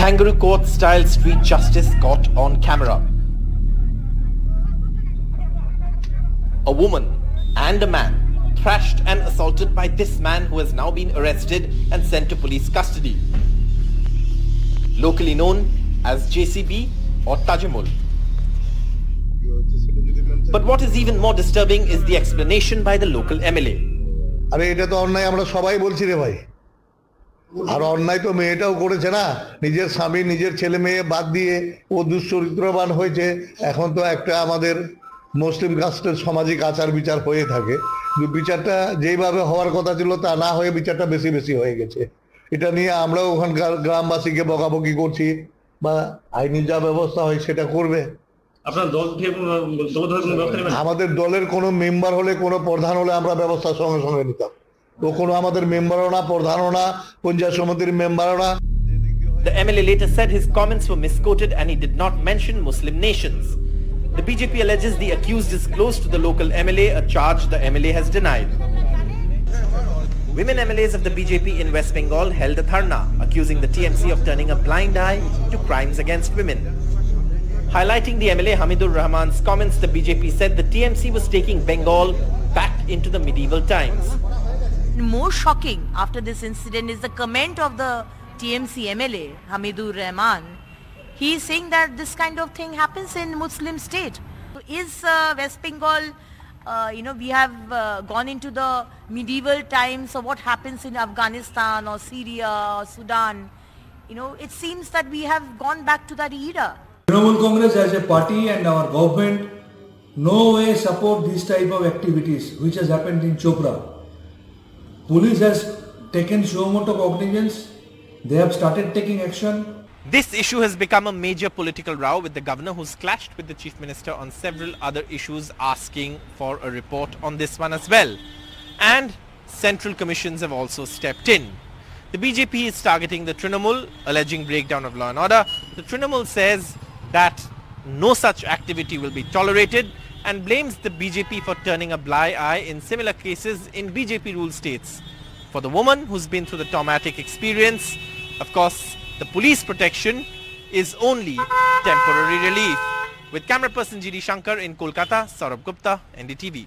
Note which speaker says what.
Speaker 1: Kangaroo court-style street justice caught on camera. A woman and a man thrashed and assaulted by this man who has now been arrested and sent to police custody. Locally known as JCB or Tajimul. But what is even more disturbing is the explanation by the local MLA.
Speaker 2: আরে এটা তো অন্যায় আমরা সবাই বলছি রে ভাই আর অন্যায় তো মেয়েটাও করেছে না নিজের স্বামী নিজের ছেলে মেয়ে বাদ দিয়ে ও দুশ্চরিত্রবান হয়েছে এখন তো একটা আমাদের মুসলিম কাস্টের সামাজিক আচার বিচার হয়ে থাকে কিন্তু বিচারটা যেইভাবে হওয়ার কথা ছিল তা না হয়ে বিচারটা বেশি বেশি হয়ে গেছে এটা নিয়ে আমরাও ওখানকার গ্রামবাসীকে বকাবকি করছি বা আইনি যা ব্যবস্থা হয় সেটা করবে
Speaker 3: আপনার দল থেকে
Speaker 2: আমাদের দলের কোনো মেম্বার হলে কোনো প্রধান হলে আমরা ব্যবস্থা সঙ্গে সঙ্গে নিতাম তো কোনো আমাদের মেম্বারও না প্রধানও না পঞ্চায়েত সমিতির মেম্বারও না
Speaker 1: The MLA later said his comments were misquoted and he did not mention Muslim nations. The BJP alleges the accused is close to the local MLA, a charge the MLA has denied. Women MLAs of the BJP in West Bengal held a dharna, accusing the TMC of turning a blind eye to crimes against women. Highlighting the MLA Hamidur Rahman's comments, the BJP said the TMC was taking Bengal back into the medieval times.
Speaker 4: More shocking after this incident is the comment of the TMC MLA Hamidur Rahman. He is saying that this kind of thing happens in Muslim state. So is West Bengal, we have gone into the medieval times of what happens in Afghanistan or Syria or Sudan. It seems that we have gone back to that era.
Speaker 5: Trinamool Congress as a party and our government no way support these type of activities which has happened in Chopra. Police has taken so much of cognizance. They have started taking action.
Speaker 1: This issue has become a major political row with the governor who's clashed with the chief minister on several other issues asking for a report on this one as well. And central commissions have also stepped in. The BJP is targeting the Trinamool, alleging breakdown of law and order. The Trinamool says that no such activity will be tolerated and blames the BJP for turning a blind eye in similar cases in BJP-ruled states. For the woman who's been through the traumatic experience, of course, the police protection is only temporary relief. With camera person GD Shankar in Kolkata, Saurabh Gupta, NDTV.